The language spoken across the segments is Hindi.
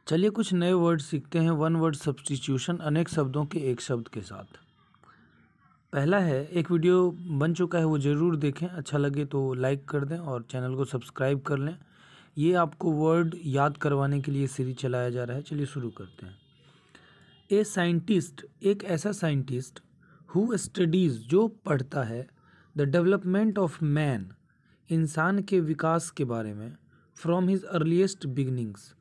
चलिए कुछ नए वर्ड सीखते हैं। वन वर्ड सब्स्टिट्यूशन, अनेक शब्दों के एक शब्द के साथ। पहला है, एक वीडियो बन चुका है, वो ज़रूर देखें, अच्छा लगे तो लाइक कर दें और चैनल को सब्सक्राइब कर लें। ये आपको वर्ड याद करवाने के लिए सीरीज चलाया जा रहा है। चलिए शुरू करते हैं। ए साइंटिस्ट, एक ऐसा साइंटिस्ट हु स्टडीज़, जो पढ़ता है, द डेवलपमेंट ऑफ मैन, इंसान के विकास के बारे में, फ्रॉम हिज अर्लीस्ट बिगनिंग्स,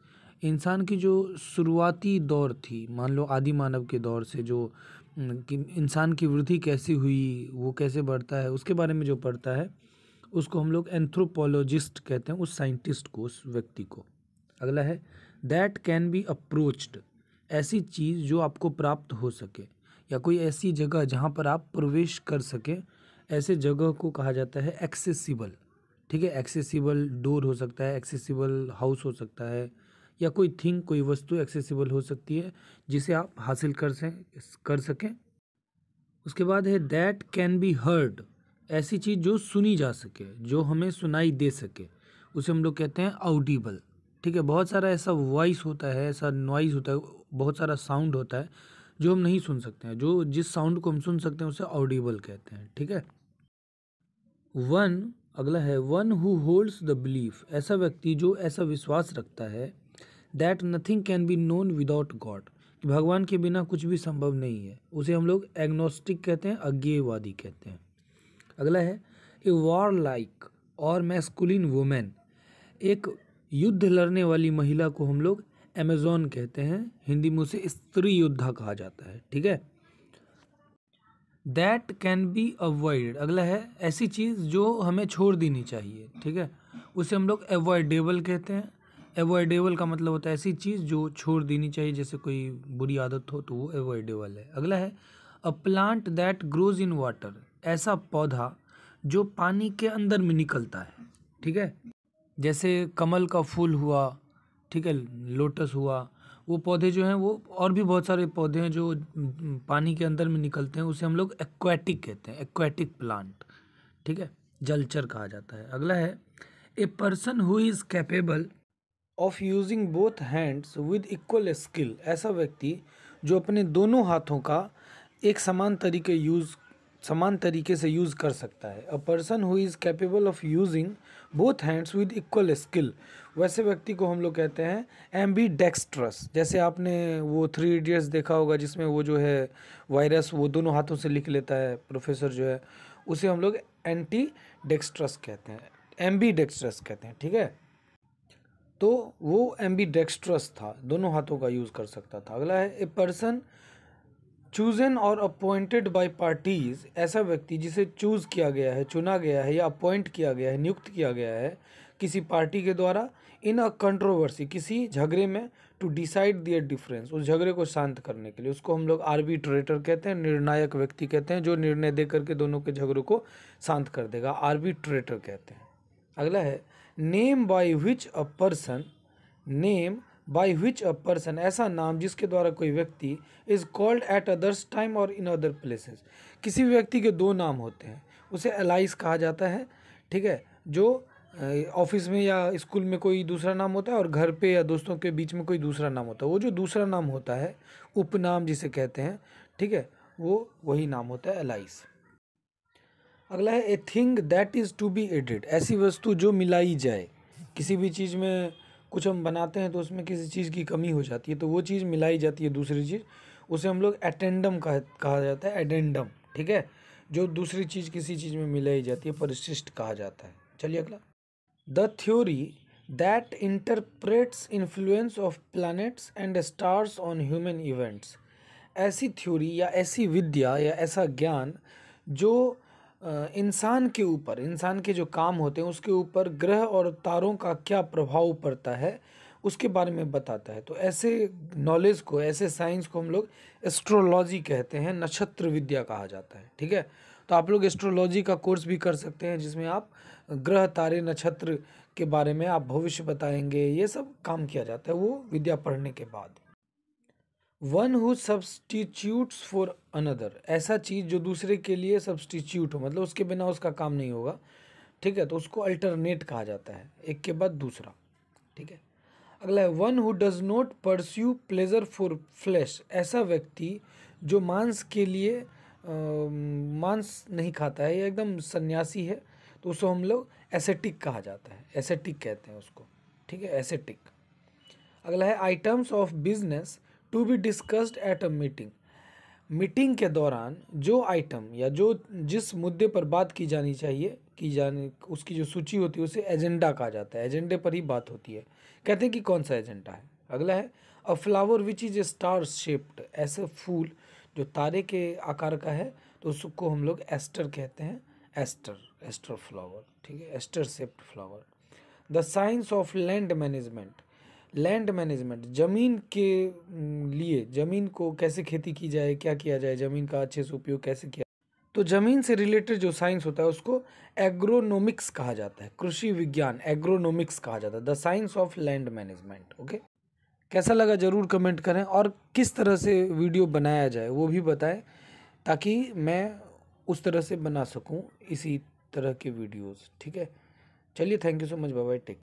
इंसान की जो शुरुआती दौर थी, मान लो आदि मानव के दौर से, जो कि इंसान की वृद्धि कैसी हुई, वो कैसे बढ़ता है, उसके बारे में जो पढ़ता है उसको हम लोग एंथ्रोपोलॉजिस्ट कहते हैं, उस साइंटिस्ट को, उस व्यक्ति को। अगला है, दैट कैन बी अप्रोच्ड, ऐसी चीज़ जो आपको प्राप्त हो सके, या कोई ऐसी जगह जहाँ पर आप प्रवेश कर सकें, ऐसे जगह को कहा जाता है एक्सेसिबल। ठीक है, एक्सेसिबल डोर हो सकता है, एक्सेसिबल हाउस हो सकता है, या कोई थिंग, कोई वस्तु एक्सेसिबल हो सकती है जिसे आप हासिल कर सकें। उसके बाद है, दैट कैन बी हर्ड, ऐसी चीज़ जो सुनी जा सके, जो हमें सुनाई दे सके, उसे हम लोग कहते हैं ऑडिबल। ठीक है, बहुत सारा ऐसा वॉइस होता है, ऐसा नॉइज़ होता है, बहुत सारा साउंड होता है जो हम नहीं सुन सकते हैं, जो जिस साउंड को हम सुन सकते हैं उसे ऑडिबल कहते हैं। ठीक है। वन, अगला है, one who holds the belief, ऐसा व्यक्ति जो ऐसा विश्वास रखता है, that nothing can be known without God, कि भगवान के बिना कुछ भी संभव नहीं है, उसे हम लोग एग्नोस्टिक कहते हैं, अज्ञेयवादी कहते हैं। अगला है, ए वॉर लाइक और मैस्कुलिन वुमेन, एक युद्ध लड़ने वाली महिला को हम लोग अमेजोन कहते हैं, हिंदी में उसे स्त्री योद्धा कहा जाता है। ठीक है। दैट कैन बी अवॉइड, अगला है, ऐसी चीज़ जो हमें छोड़ देनी चाहिए। ठीक है, उसे हम लोग अवॉइडेबल कहते हैं। अवॉइडेबल का मतलब होता है ऐसी चीज़ जो छोड़ देनी चाहिए, जैसे कोई बुरी आदत हो तो वो अवॉइडेबल है। अगला है, a plant that grows in water, ऐसा पौधा जो पानी के अंदर में निकलता है। ठीक है, जैसे कमल का फूल हुआ, ठीक है, लोटस हुआ, वो पौधे जो हैं, वो और भी बहुत सारे पौधे हैं जो पानी के अंदर में निकलते हैं, उसे हम लोग एक्वेटिक कहते हैं, एक्वेटिक प्लांट। ठीक है, जलचर कहा जाता है। अगला है, a person who is capable of using both hands with equal skill, ऐसा व्यक्ति जो अपने दोनों हाथों का एक समान तरीके से यूज़ कर सकता है। A person who is capable of using both hands with equal skill, वैसे व्यक्ति को हम लोग कहते हैं एम्बी डेक्स्ट्रस। जैसे आपने वो 3 इडियट्स देखा होगा, जिसमें वो जो है वायरस वो दोनों हाथों से लिख लेता है, प्रोफेसर जो है, उसे हम लोग एंटी डेक्स्ट्रस कहते हैं, एम्बी डेक्स्ट्रस कहते हैं। ठीक है, तो वो एम्बी डेक्स्ट्रस था, दोनों हाथों का यूज़ कर सकता था। अगला है, ए पर्सन चूजन और अपॉइंटेड बाय पार्टीज, ऐसा व्यक्ति जिसे चूज किया गया है, चुना गया है, या अपॉइंट किया गया है, नियुक्त किया गया है किसी पार्टी के द्वारा, इन अ कंट्रोवर्सी, किसी झगड़े में, टू डिसाइड दियर डिफरेंस, उस झगड़े को शांत करने के लिए, उसको हम लोग आर्बिट्रेटर कहते हैं, निर्णायक व्यक्ति कहते हैं, जो निर्णय दे करके दोनों के झगड़ों को शांत कर देगा, आर्बिट्रेटर कहते हैं। अगला है, name by which a person, name by which a person, ऐसा नाम जिसके द्वारा कोई व्यक्ति is called at others time और इन अदर प्लेसेस, किसी भी व्यक्ति के दो नाम होते हैं, उसे एलाइस कहा जाता है। ठीक है, जो ऑफिस में या स्कूल में कोई दूसरा नाम होता है, और घर पे या दोस्तों के बीच में कोई दूसरा नाम होता है, वो जो दूसरा नाम होता है, उपनाम जिसे कहते हैं, ठीक है, वो वही नाम होता है, एलाइस। अगला है, a thing that is to be added, ऐसी वस्तु जो मिलाई जाए, किसी भी चीज़ में कुछ हम बनाते हैं तो उसमें किसी चीज़ की कमी हो जाती है, तो वो चीज़ मिलाई जाती है दूसरी चीज़, उसे हम लोग एटेंडम कहा जाता है, एडेंडम। ठीक है, जो दूसरी चीज़ किसी चीज़ में मिलाई जाती है, परिशिष्ट कहा जाता है। चलिए अगला, the theory that interprets influence of planets and stars on human events, ऐसी थ्योरी या ऐसी विद्या या ऐसा ज्ञान जो इंसान के ऊपर, इंसान के जो काम होते हैं उसके ऊपर ग्रह और तारों का क्या प्रभाव पड़ता है, उसके बारे में बताता है। तो ऐसे नॉलेज को, ऐसे साइंस को हम लोग एस्ट्रोलॉजी कहते हैं, नक्षत्र विद्या कहा जाता है। ठीक है, तो आप लोग एस्ट्रोलॉजी का कोर्स भी कर सकते हैं, जिसमें आप ग्रह, तारे, नक्षत्र के बारे में आप भविष्य बताएंगे, ये सब काम किया जाता है वो विद्या पढ़ने के बाद। One who substitutes for another, ऐसा चीज़ जो दूसरे के लिए सब्सटीट्यूट हो, मतलब उसके बिना उसका काम नहीं होगा। ठीक है, तो उसको अल्टरनेट कहा जाता है, एक के बाद दूसरा। ठीक है, अगला है one who does not pursue pleasure for flash, ऐसा व्यक्ति जो मांस के लिए मांस नहीं खाता है या एकदम सन्यासी है, तो उसको हम लोग एसेटिक कहा जाता है, एसेटिक कहते हैं उसको, ठीक है, एसेटिक। अगला है items of business to be discussed at a meeting, meeting के दौरान जो आइटम या जो जिस मुद्दे पर बात की जानी चाहिए, की जाने उसकी जो सूची होती है उसे एजेंडा कहा जाता है, एजेंडे पर ही बात होती है। कहते हैं कि कौन सा एजेंडा है। अगला है अ flower which is a star shaped, ऐसे फूल जो तारे के आकार का है तो उसको हम लोग एस्टर कहते हैं, एस्टर, एस्टर फ्लावर, ठीक है, aster shaped flower. The science of land management, land management जमीन के लिए, जमीन को कैसे खेती की जाए, क्या किया जाए, जमीन का अच्छे से उपयोग कैसे किया, तो जमीन से रिलेटेड जो साइंस होता है उसको एग्रोनॉमिक्स कहा जाता है, कृषि विज्ञान एग्रोनॉमिक्स कहा जाता है, the science of land management. Okay, कैसा लगा जरूर कमेंट करें, और किस तरह से वीडियो बनाया जाए वो भी बताएं, ताकि मैं उस तरह से बना सकूं इसी तरह के वीडियोस, ठीक है। चलिए, thank you so much, bye bye, take.